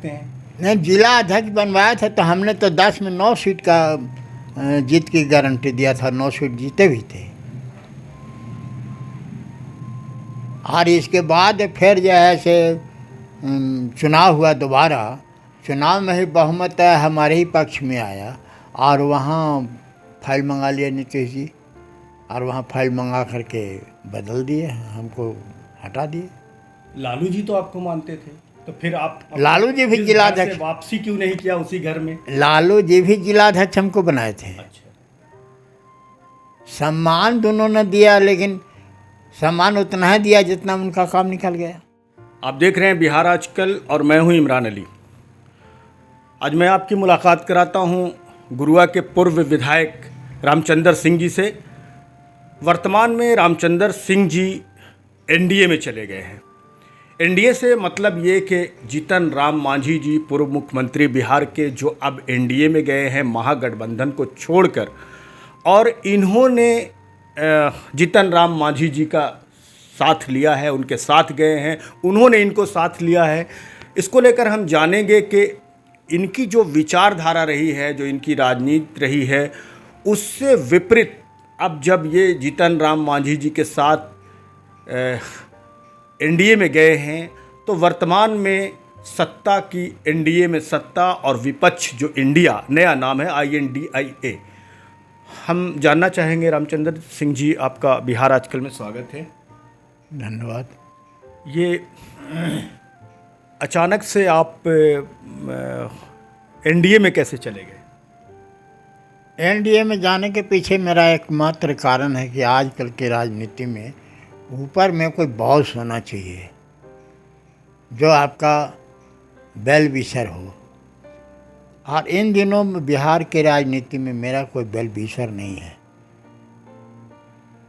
सकते हैं? नहीं, जिला अध्यक्ष बनवाया था तो हमने तो 10 में 9 सीट का जीत की गारंटी दिया था, 9 सीट जीते भी थे। और इसके बाद फिर जो है से चुनाव हुआ दोबारा, चुनाव में ही बहुमत हमारे ही पक्ष में आया और वहाँ फाइल मंगा लिया नीतीश जी, और वहाँ फाइल मंगा करके बदल दिए, हमको हटा दिए। लालू जी तो आपको मानते थे, तो फिर आप लालू जी भी जिस जिला घर से अध्यक्ष, वापसी क्यों नहीं किया उसी घर में? लालू जी भी जिला अध्यक्ष हमको बनाए थे। अच्छा, सम्मान दोनों ने दिया, लेकिन सम्मान उतना ही दिया जितना उनका काम निकल गया। आप देख रहे हैं बिहार आजकल और मैं हूं इमरान अली। आज मैं आपकी मुलाकात कराता हूं गुरुआ के पूर्व विधायक रामचंद्र सिंह जी से। वर्तमान में रामचंद्र सिंह जी एनडीए में चले गए हैं। एनडीए से मतलब ये कि जीतन राम मांझी जी पूर्व मुख्यमंत्री बिहार के, जो अब एनडीए में गए हैं महागठबंधन को छोड़कर, और इन्होंने जीतन राम मांझी जी का साथ लिया है, उनके साथ गए हैं, उन्होंने इनको साथ लिया है। इसको लेकर हम जानेंगे कि इनकी जो विचारधारा रही है, जो इनकी राजनीति रही है, उससे विपरीत अब जब ये जीतन राम मांझी जी के साथ एनडीए में गए हैं, तो वर्तमान में सत्ता की, एनडीए में सत्ता और विपक्ष जो इंडिया, नया नाम है INDIA। हम जानना चाहेंगे रामचंद्र सिंह जी, आपका बिहार आजकल में स्वागत है। धन्यवाद। ये अचानक से आप एनडीए में कैसे चले गए? एनडीए में जाने के पीछे मेरा एकमात्र कारण है कि आजकल की राजनीति में ऊपर में कोई बॉस होना चाहिए जो आपका वेल विशर हो, और इन दिनों में बिहार की राजनीति में मेरा कोई वेल विशर नहीं है।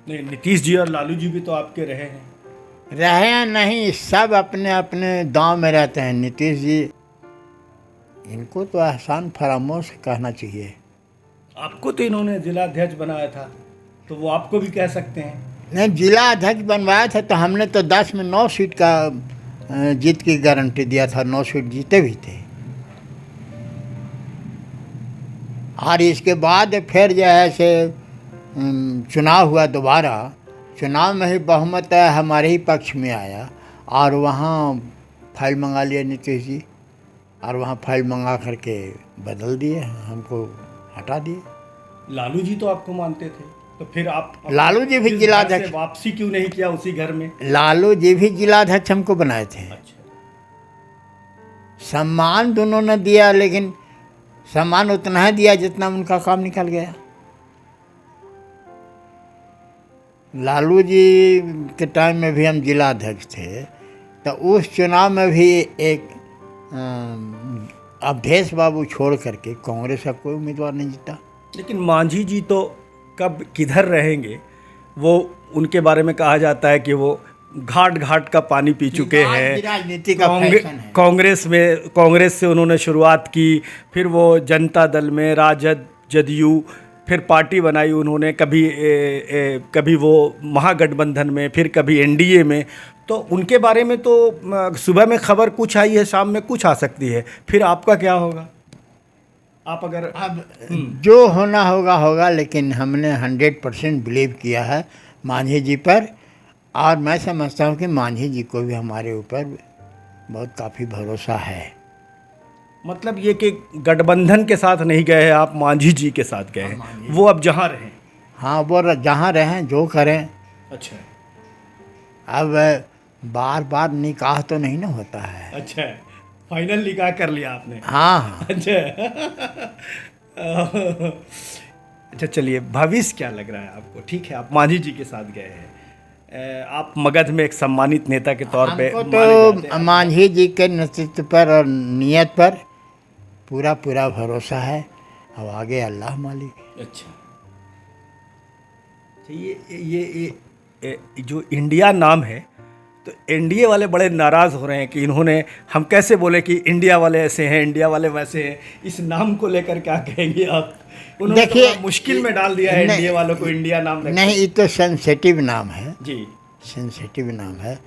नहीं, नीतीश जी और लालू जी भी तो आपके रहे हैं। रहे नहीं, सब अपने अपने दांव में रहते हैं। नीतीश जी, इनको तो एहसान फरामोश कहना चाहिए। आपको तो इन्होंने जिला अध्यक्ष बनाया था, तो वो आपको भी कह सकते हैं। नहीं, जिला अध्यक्ष बनवाया था तो हमने तो 10 में 9 सीट का जीत की गारंटी दिया था, 9 सीट जीते भी थे। और इसके बाद फिर जो है से चुनाव हुआ दोबारा, चुनाव में ही बहुमत हमारे ही पक्ष में आया और वहाँ फाइल मंगा लिया नीतीश जी, और वहाँ फाइल मंगा करके बदल दिए, हमको हटा दिए। लालू जी तो आपको मानते थे, तो फिर आप लालू जी भी जिस जिला घर से अध्यक्ष, वापसी क्यों नहीं किया उसी घर में? लालू जी भी जिला अध्यक्ष हमको बनाए थे। अच्छा, सम्मान दोनों ने दिया, लेकिन सम्मान उतना ही दिया जितना उनका काम निकल गया। लालू जी के टाइम में भी हम जिला अध्यक्ष थे, तो उस चुनाव में भी एक अवधेश बाबू छोड़ करके कांग्रेस का कोई उम्मीदवार नहीं जीता। लेकिन मांझी जी तो कब किधर रहेंगे, वो उनके बारे में कहा जाता है कि वो घाट घाट का पानी पी चुके हैं। राजनीति का फैशन है। कांग्रेस से उन्होंने शुरुआत की, फिर वो जनता दल में, राजद, जदयू, फिर पार्टी बनाई उन्होंने, कभी वो महागठबंधन में, फिर कभी एनडीए में। तो उनके बारे में तो सुबह में खबर कुछ आई है, शाम में कुछ आ सकती है। फिर आपका क्या होगा? आप अगर अब जो होना होगा होगा, लेकिन हमने 100% बिलीव किया है मांझी जी पर, और मैं समझता हूँ कि मांझी जी को भी हमारे ऊपर बहुत काफ़ी भरोसा है। मतलब ये कि गठबंधन के साथ नहीं गए हैं आप, मांझी जी के साथ गए हैं। वो अब जहाँ रहें। हाँ, वो जहाँ रहें, जो करें। अच्छा, अब बार बार निकाह तो नहीं ना होता है। अच्छा, फाइनल निकाह कर लिया आपने? हाँ हाँ। अच्छा अच्छा, चलिए, भविष्य क्या लग रहा है आपको? ठीक है, आप मांझी जी के साथ गए हैं, आप मगध में एक सम्मानित नेता के तौर पे हमको माने जाते तो हैं। मांझी जी के नेतृत्व पर और नियत पर पूरा पूरा भरोसा है, अब आगे अल्लाह मालिक। अच्छा, ये जो इंडिया नाम है, तो एनडीए वाले बड़े नाराज़ हो रहे हैं कि इन्होंने, हम कैसे बोले कि इंडिया वाले ऐसे हैं, इंडिया वाले वैसे हैं। इस नाम को लेकर क्या कहेंगे आप? उन्होंने देखिए, तो मुश्किल में डाल दिया है एनडीए वालों को इंडिया नाम रखना। नहीं, ये तो सेंसिटिव नाम है जी, सेंसिटिव नाम है।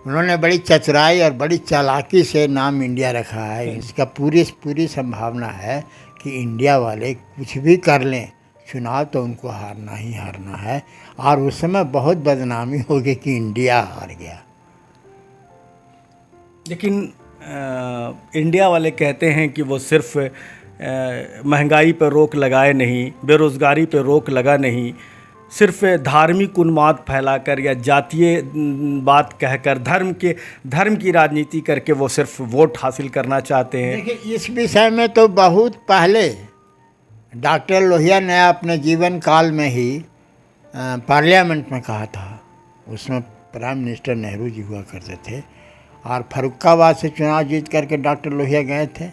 उन्होंने बड़ी चतुराई और बड़ी चालाकी से नाम इंडिया रखा है। इसका पूरी संभावना है कि इंडिया वाले कुछ भी कर लें, चुनाव तो उनको हारना ही हारना है। और उस समय बहुत बदनामी होगी कि इंडिया हार गया। लेकिन इंडिया वाले कहते हैं कि वो सिर्फ महंगाई पर रोक लगाए नहीं, बेरोज़गारी पर रोक लगा नहीं, सिर्फ धार्मिक उन्माद फैलाकर या जातीय बात कहकर धर्म की राजनीति करके वो सिर्फ वोट हासिल करना चाहते हैं। देखिए, इस विषय में तो बहुत पहले डॉक्टर लोहिया ने अपने जीवन काल में ही पार्लियामेंट में कहा था। उसमें प्राइम मिनिस्टर नेहरू जी हुआ करते थे और फर्रुखाबाद से चुनाव जीत करके डॉक्टर लोहिया गए थे।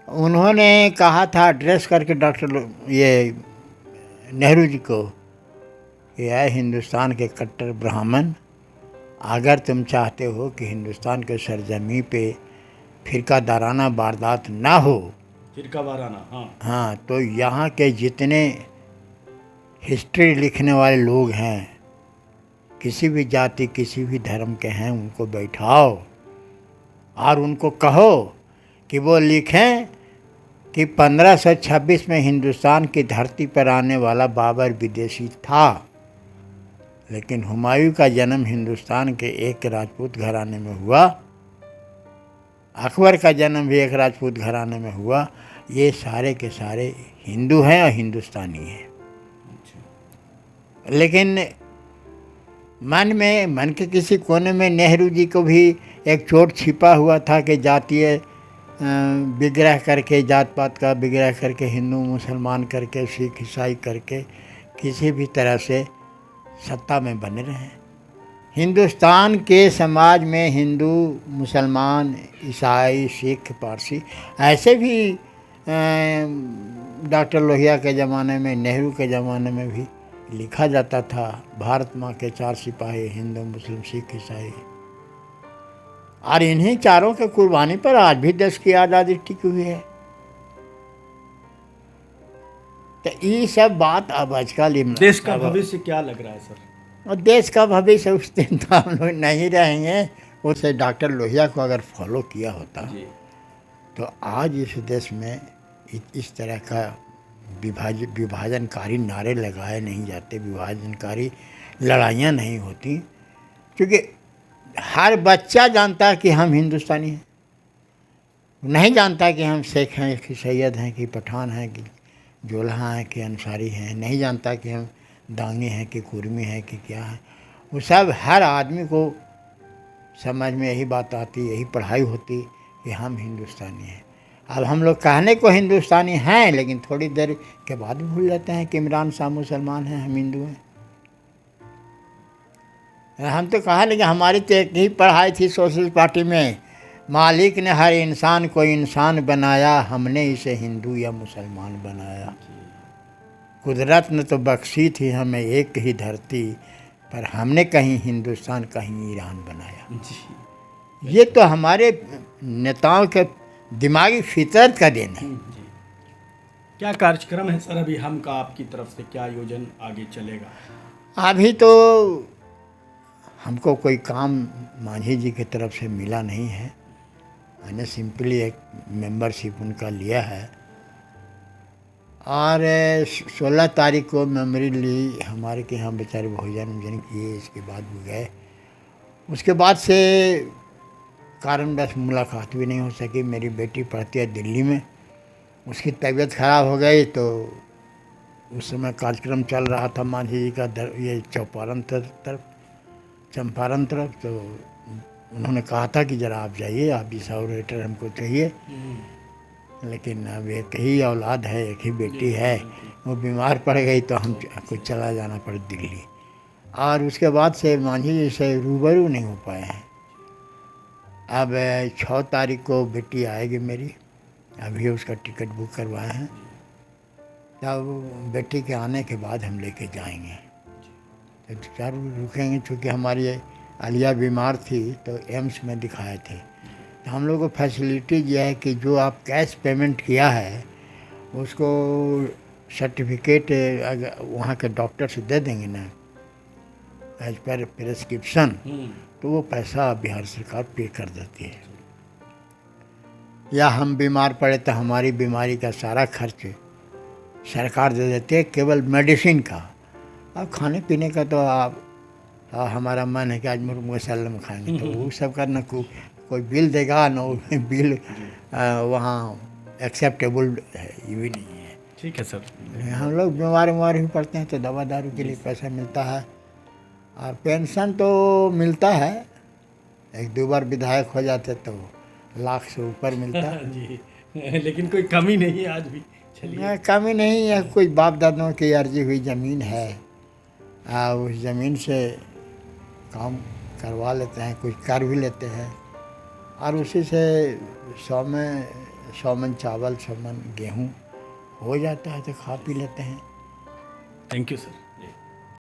उन्होंने कहा था एड्रेस करके ये नेहरू जी को, ये है हिंदुस्तान के कट्टर ब्राह्मण, अगर तुम चाहते हो कि हिंदुस्तान के सरजमी पे फिरकादाराना वारदात ना हो, फिरकावाराना, हाँ, तो यहाँ के जितने हिस्ट्री लिखने वाले लोग हैं, किसी भी जाति किसी भी धर्म के हैं, उनको बैठाओ और उनको कहो कि वो लिखें कि 1526 में हिंदुस्तान की धरती पर आने वाला बाबर विदेशी था, लेकिन हुमायूं का जन्म हिंदुस्तान के एक राजपूत घराने में हुआ, अकबर का जन्म भी एक राजपूत घराने में हुआ। ये सारे के सारे हिंदू हैं और हिंदुस्तानी हैं। लेकिन मन के किसी कोने में नेहरू जी को भी एक चोट छिपा हुआ था कि जातीय विग्रह करके, जात पात का विग्रह करके, हिंदू मुसलमान करके, सिख ईसाई करके किसी भी तरह से सत्ता में बने रहे। हिंदुस्तान के समाज में हिंदू, मुसलमान, ईसाई, सिख, पारसी ऐसे भी डॉक्टर लोहिया के ज़माने में, नेहरू के ज़माने में भी लिखा जाता था, भारत माँ के 4 सिपाही, हिंदू, मुस्लिम, सिख, ईसाई। और इन्हीं चारों के कुर्बानी पर आज भी देश की आज़ादी टिकी हुई है। तो ये सब बात अब आजकल देश का भविष्य क्या लग रहा है सर? और देश का भविष्य उस दिन तो हम लोग नहीं रहेंगे। उसे डॉक्टर लोहिया को अगर फॉलो किया होता तो आज इस देश में इस तरह का विभाजनकारी नारे लगाए नहीं जाते, विभाजनकारी लड़ाइयाँ नहीं होती, क्योंकि हर बच्चा जानता है कि हम हिंदुस्तानी हैं, नहीं जानता कि हम सिख हैं कि सैयद हैं कि पठान हैं कि जोल्हा हैं कि अंसारी हैं, नहीं जानता कि हम दांगी हैं कि कुर्मी हैं कि क्या है। वो सब हर आदमी को समझ में यही बात आती, यही पढ़ाई होती कि हम हिंदुस्तानी हैं। अब हम लोग कहने को हिंदुस्तानी हैं, लेकिन थोड़ी देर के बाद भूल जाते हैं कि इमरान शाह मुसलमान हैं, हम हिंदू हैं। हम तो कहा, लेकिन हमारी तो एक ही पढ़ाई थी सोशलिस्ट पार्टी में, मालिक ने हर इंसान को इंसान बनाया, हमने इसे हिंदू या मुसलमान बनाया। कुदरत ने तो बख्शी थी हमें एक ही धरती, पर हमने कहीं हिंदुस्तान कहीं ईरान बनाया। ये तो हमारे नेताओं के दिमागी फितरत का देन है। क्या कार्यक्रम है सर अभी हम का, आपकी तरफ से क्या आयोजन आगे चलेगा? अभी तो हमको कोई काम मांझी जी की तरफ से मिला नहीं है। मैंने सिंपली एक मेंबरशिप उनका लिया है और 16 तारीख को मेमोरी ली, हमारे के यहाँ बेचारे भोजन वोजन किए, इसके बाद भी गए। उसके बाद से कारणवश मुलाकात भी नहीं हो सकी। मेरी बेटी पढ़ती है दिल्ली में, उसकी तबीयत ख़राब हो गई, तो उस समय कार्यक्रम चल रहा था मांझी जी का ये चंपारण तरफ, तो उन्होंने कहा था कि ज़रा आप जाइए, आप जैसा ऑपरेटर हमको चाहिए। लेकिन अब एक ही औलाद है, एक ही बेटी है, वो बीमार पड़ गई तो हमको चला जाना पड़ा दिल्ली। और उसके बाद से मांझी जी से रूबरू नहीं हो पाए हैं। अब 6 तारीख को बेटी आएगी मेरी, अभी उसका टिकट बुक करवाए हैं। तब बेटी के आने के बाद हम लेके जाएंगे, तो जरूर रुकेंगे। चूँकि हमारी आलिया बीमार थी तो एम्स में दिखाए थे, तो हम लोग को फैसिलिटी यह है कि जो आप कैश पेमेंट किया है उसको सर्टिफिकेट अगर वहाँ के डॉक्टर से दे देंगे ना, एज पर प्रिस्क्रिप्शन, तो वो पैसा बिहार सरकार पे कर देती है। या हम बीमार पड़े तो हमारी बीमारी का सारा खर्च सरकार दे देती है, केवल मेडिसिन का। अब खाने पीने का तो आप हमारा मन है कि आज मुर्ग मसल्लम खाएंगे, तो वो सब का न कोई बिल देगा न वो बिल वहाँ एक्सेप्टेबल है, ये भी नहीं है। ठीक है सर। हम लोग बीमार भी पड़ते हैं तो दवा दारू के लिए पैसा मिलता है, और पेंशन तो मिलता है। एक दो बार विधायक हो जाते तो लाख से ऊपर मिलता है। जी, लेकिन कोई कमी नहीं है आज भी। चलिए, कमी नहीं है, कोई बाप दादों की अर्जी हुई ज़मीन है, उस ज़मीन से काम करवा लेते हैं, कुछ कर भी लेते हैं, और उसी से 100 मन चावल 100 मन गेहूँ हो जाता है, तो खा पी लेते हैं। Thank you sir.